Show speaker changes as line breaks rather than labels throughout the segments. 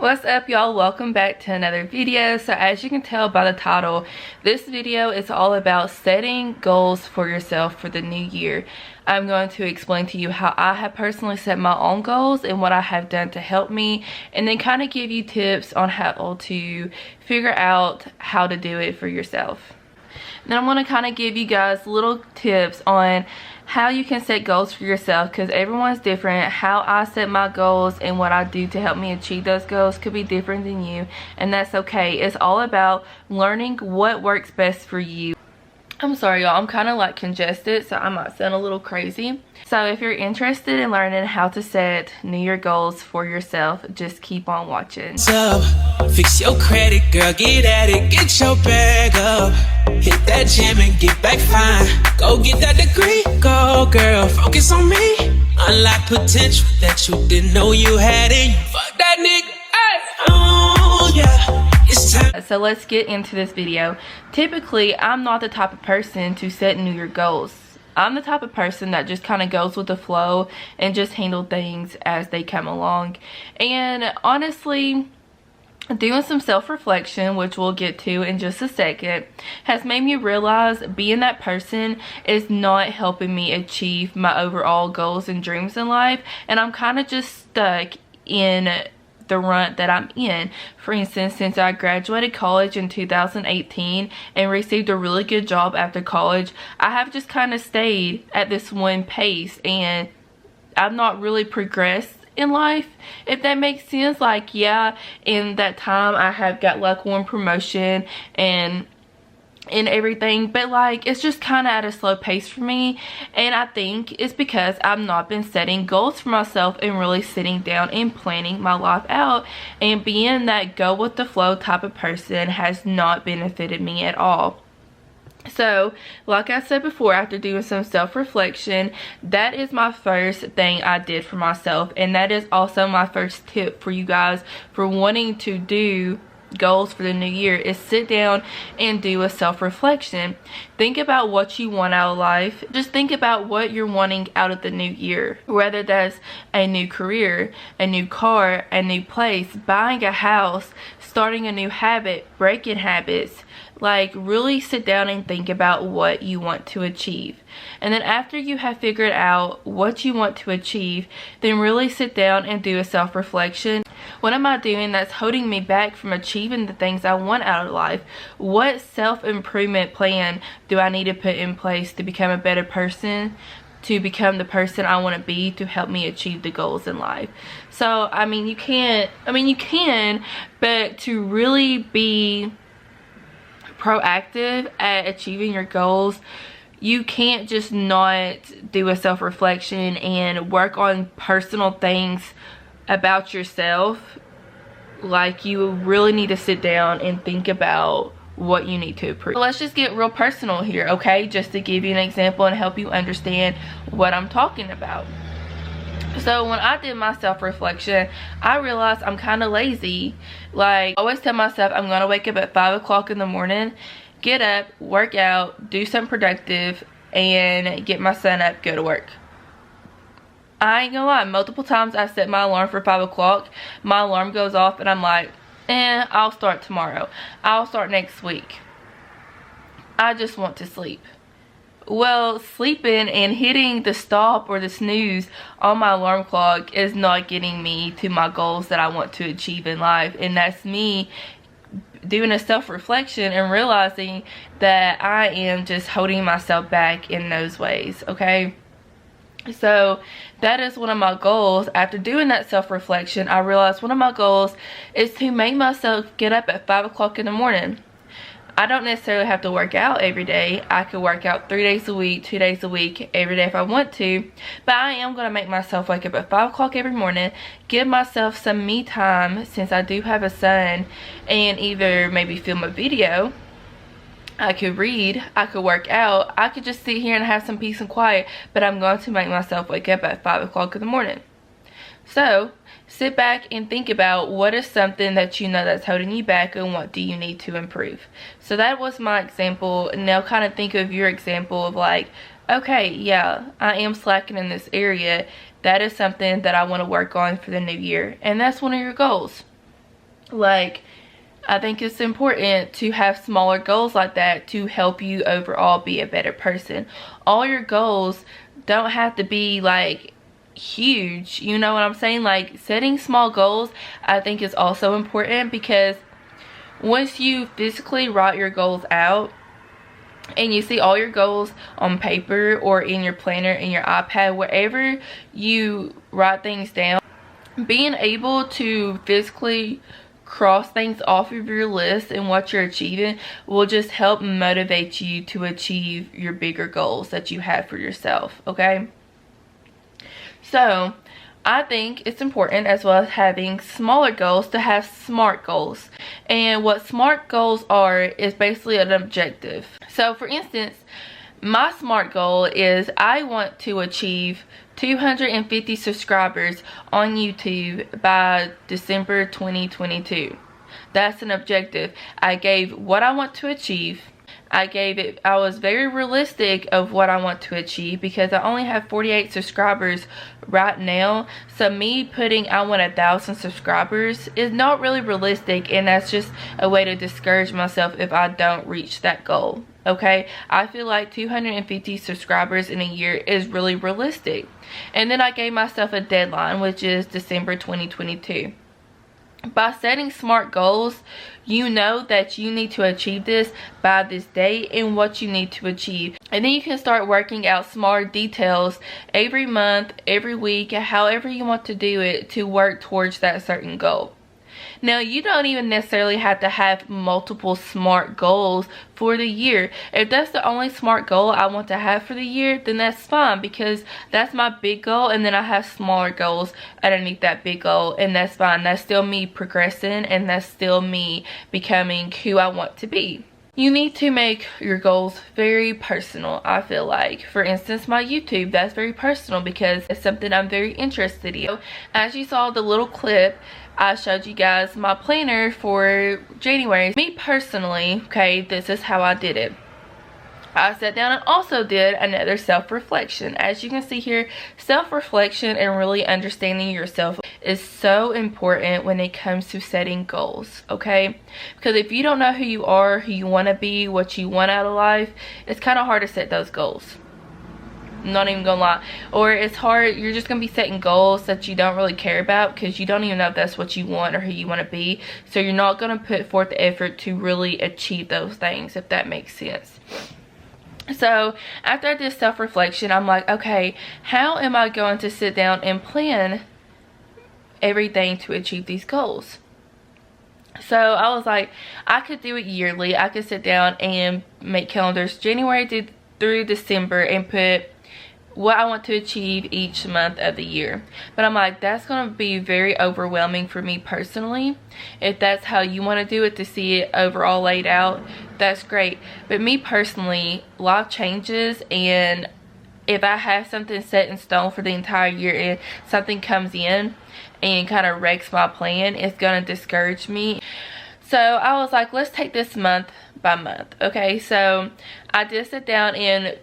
What's up, y'all? Welcome back to another video. So as you can tell by the title, this video is all about setting goals for yourself for the new year. I'm going to explain to you how I have personally set my own goals and what I have done to help me, and then kind of give you tips on how to figure out how to do it for yourself. Then I want to kind of give you guys little tips on how you can set goals for yourself, because everyone's different. How I set my goals and what I do to help me achieve those goals could be different than you, and that's okay. It's all about learning what works best for you. I'm sorry, y'all, I'm kind of like congested, so I might sound a little crazy. So if you're interested in learning how to set New Year goals for yourself, just keep on watching.
So, fix your credit, girl, get at it, get your bag up. Hit that gym and get back fine. Go get that degree, go girl, focus on me. Unlock potential that you didn't know you had in you. Fuck that nigga, hey. Oh yeah.
So let's get into this video. Typically, I'm not the type of person to set New Year goals. I'm the type of person that just kind of goes with the flow and just handle things as they come along. And honestly, doing some self-reflection, which we'll get to in just a second, has made me realize being that person is not helping me achieve my overall goals and dreams in life. And I'm kind of just stuck in the rut that I'm in. For instance, since I graduated college in 2018 and received a really good job after college, I have just kind of stayed at this one pace, and I've not really progressed in life, if that makes sense. Like, yeah, in that time I have got like one promotion and everything, but like it's just kind of at a slow pace for me, and I think it's because I've not been setting goals for myself and really sitting down and planning my life out, and being that go with the flow type of person has not benefited me at all. So like I said before, after doing some self-reflection, that is my first thing I did for myself, and that is also my first tip for you guys for wanting to do goals for the new year, is sit down and do a self-reflection. Think about what you want out of life. Just think about what you're wanting out of the new year, whether that's a new career, a new car, a new place, buying a house, starting a new habit, breaking habits. Like, really sit down and think about what you want to achieve. And then after you have figured out what you want to achieve, then really sit down and do a self-reflection. What am I doing that's holding me back from achieving the things I want out of life? What self-improvement plan do I need to put in place to become a better person, to become the person I want to be, to help me achieve the goals in life? So, you can, but to really be proactive at achieving your goals, you can't just not do a self-reflection and work on personal things about yourself. Like, you really need to sit down and think about what you need to improve. So let's just get real personal here, okay? Just to give you an example and help you understand what I'm talking about. So when I did my self-reflection, I realized I'm kind of lazy. Like, I always tell myself I'm going to wake up at 5 o'clock in the morning, get up, work out, do something productive, and get my son up, go to work. I ain't gonna lie, multiple times I set my alarm for 5 o'clock. My alarm goes off and I'm like, I'll start tomorrow. I'll start next week. I just want to sleep. Well, sleeping and hitting the stop or the snooze on my alarm clock is not getting me to my goals that I want to achieve in life. And that's me doing a self-reflection and realizing that I am just holding myself back in those ways, okay? So that is one of my goals. After doing that self-reflection, I realized one of my goals is to make myself get up at 5 o'clock in the morning. I don't necessarily have to work out every day. I could work out 3 days a week, 2 days a week, every day if I want to. But I am going to make myself wake up at 5 o'clock every morning, give myself some me time since I do have a son, and either maybe film a video, I could read, I could work out, I could just sit here and have some peace and quiet, but I'm going to make myself wake up at 5 o'clock in the morning. So sit back and think about what is something that you know that's holding you back, and what do you need to improve. So that was my example. Now kind of think of your example of like, okay, yeah, I am slacking in this area. That is something that I want to work on for the new year, and that's one of your goals. Like, I think it's important to have smaller goals like that to help you overall be a better person. All your goals don't have to be like huge, you know what I'm saying? Like, setting small goals I think is also important, because once you physically write your goals out and you see all your goals on paper or in your planner, in your iPad, wherever you write things down, being able to physically cross things off of your list and what you're achieving will just help motivate you to achieve your bigger goals that you have for yourself, okay? So I think it's important, as well as having smaller goals, to have SMART goals. And what SMART goals are is basically an objective. So for instance, my SMART goal is I want to achieve 250 subscribers on YouTube by December 2022. That's an objective. I gave what I want to achieve. I was very realistic of what I want to achieve, because I only have 48 subscribers right now. So me putting I want 1,000 subscribers is not really realistic, and that's just a way to discourage myself if I don't reach that goal. Okay, I feel like 250 subscribers in a year is really realistic. And then I gave myself a deadline, which is December 2022. By setting SMART goals, you know that you need to achieve this by this date and what you need to achieve. And then you can start working out smaller details every month, every week, however you want to do it to work towards that certain goal. Now, you don't even necessarily have to have multiple SMART goals for the year. If that's the only SMART goal I want to have for the year, then that's fine, because that's my big goal, and then I have smaller goals underneath that big goal, and that's fine. That's still me progressing, and that's still me becoming who I want to be. You need to make your goals very personal, I feel like. For instance, my YouTube, that's very personal because it's something I'm very interested in. So, as you saw the little clip, I showed you guys my planner for January. Me personally, okay, this is how I did it. I sat down and also did another self-reflection. As you can see here, self-reflection and really understanding yourself is so important when it comes to setting goals, okay? Because if you don't know who you are, who you want to be, what you want out of life, it's kind of hard to set those goals. I'm not even gonna lie. Or it's hard, you're just gonna be setting goals that you don't really care about, because you don't even know if that's what you want or who you want to be. So you're not gonna put forth the effort to really achieve those things, if that makes sense. So after I did self-reflection, I'm like, okay, how am I going to sit down and plan everything to achieve these goals? So I was like, I could do it yearly. I could sit down and make calendars January through December and put what I want to achieve each month of the year. But I'm like, that's going to be very overwhelming for me personally. If that's how you want to do it, to see it overall laid out, that's great. But me personally, life changes, and if I have something set in stone for the entire year and something comes in and kind of wrecks my plan, it's going to discourage me. So I was like, let's take this month by month. Okay, so I did sit down and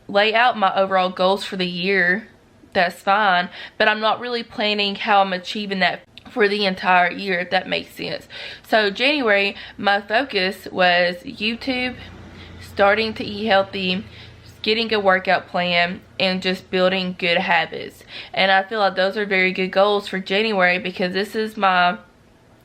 lay out my overall goals for the year. That's fine, but I'm not really planning how I'm achieving that for the entire year, if that makes sense. So January, my focus was YouTube, starting to eat healthy, getting a workout plan, and just building good habits. And I feel like those are very good goals for January, because this is my,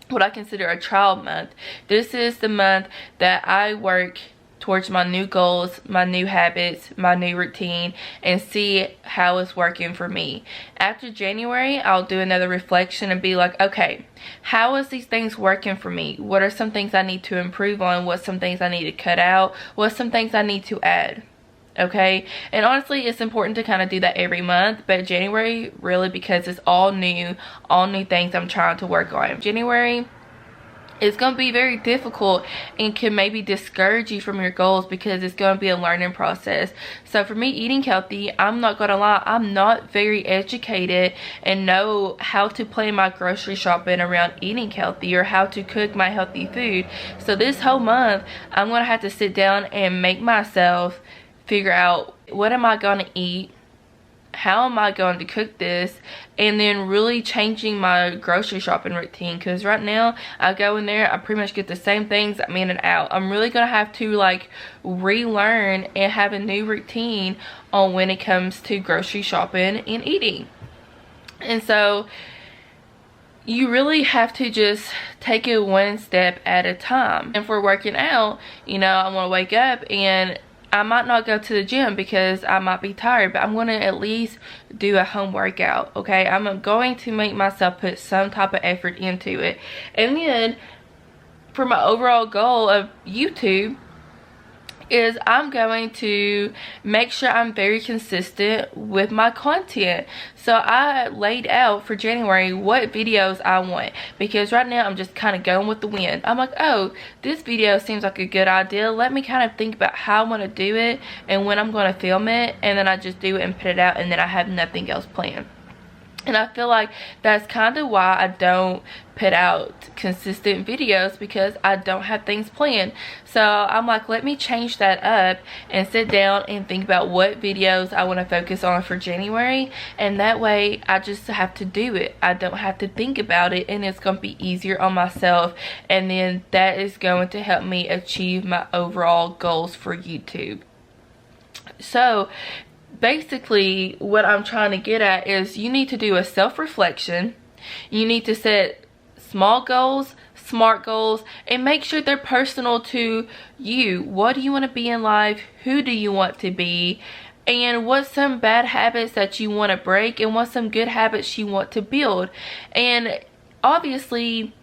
what I consider a trial month. This is the month that I work towards my new goals, my new habits, my new routine, and see how it's working for me. After January, I'll do another reflection and be like, okay, how is these things working for me? What are some things I need to improve on? What's some things I need to cut out? What's some things I need to add? Okay, and honestly, it's important to kind of do that every month, but January, really, because it's all new things I'm trying to work on. January, it's going to be very difficult and can maybe discourage you from your goals, because it's going to be a learning process. So for me, eating healthy, I'm not going to lie, I'm not very educated and know how to plan my grocery shopping around eating healthy or how to cook my healthy food. So this whole month, I'm going to have to sit down and make myself figure out, what am I going to eat? how am I going to cook this, and then really changing my grocery shopping routine, because right now I go in there, I pretty much get the same things I'm in and out. I'm really gonna have to like relearn and have a new routine on when it comes to grocery shopping and eating. And so you really have to just take it one step at a time. And for working out, you know, I want to wake up and I might not go to the gym because I might be tired, but I'm going to at least do a home workout, okay? I'm going to make myself put some type of effort into it. And then for my overall goal of YouTube is I'm going to make sure I'm very consistent with my content. So I laid out for January what videos I want, because right now I'm just kind of going with the wind. I'm like, oh, this video seems like a good idea. Let me kind of think about how I want to do it and when I'm going to film it, and then I just do it and put it out, and then I have nothing else planned. And I feel like that's kind of why I don't put out consistent videos, because I don't have things planned. So I'm like, let me change that up and sit down and think about what videos I want to focus on for January. And that way I just have to do it. I don't have to think about it, and it's going to be easier on myself. And then that is going to help me achieve my overall goals for YouTube. So basically what I'm trying to get at is you need to do a self-reflection. You need to set small goals, smart goals, and make sure they're personal to you. What do you want to be in life? Who do you want to be? And what's some bad habits that you want to break, and what's some good habits you want to build? And obviously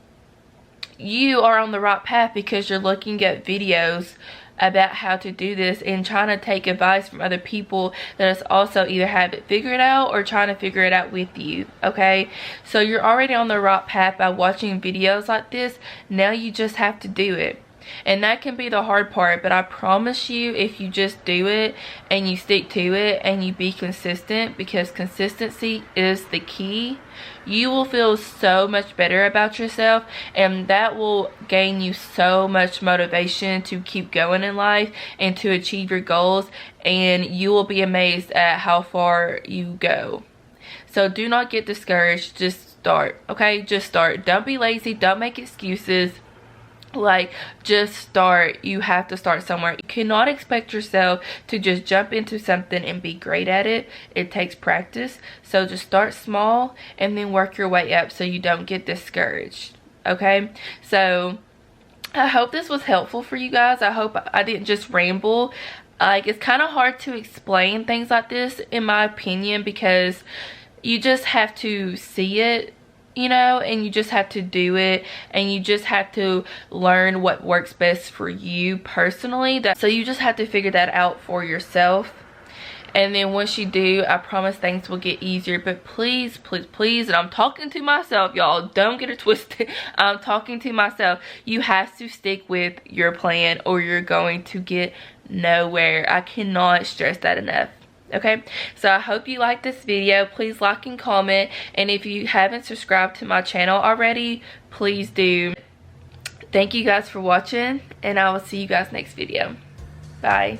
you are on the right path because you're looking at videos about how to do this and trying to take advice from other people that is also either have it figured out or trying to figure it out with you, okay? So you're already on the right path by watching videos like this. Now you just have to do it. And that can be the hard part, but I promise you, if you just do it and you stick to it and you be consistent, because consistency is the key, you will feel so much better about yourself, and that will gain you so much motivation to keep going in life and to achieve your goals, and you will be amazed at how far you go. So do not get discouraged. Just start, okay? Just start. Don't be lazy. Don't make excuses. Like, just start. You have to start somewhere. You cannot expect yourself to just jump into something and be great at it. It takes practice. So just start small and then work your way up so you don't get discouraged, okay? So I hope this was helpful for you guys. I hope I didn't just ramble. Like, it's kind of hard to explain things like this, in my opinion, because you just have to see it, you know, and you just have to do it, and you just have to learn what works best for you personally. So you just have to figure that out for yourself. And then once you do, I promise things will get easier. But please, please, please, and I'm talking to myself, y'all, don't get it twisted. I'm talking to myself. You have to stick with your plan or you're going to get nowhere. I cannot stress that enough. Okay, so I hope you liked this video. Please like and comment, and if you haven't subscribed to my channel already, please do. Thank you guys for watching, and I will see you guys next video. Bye.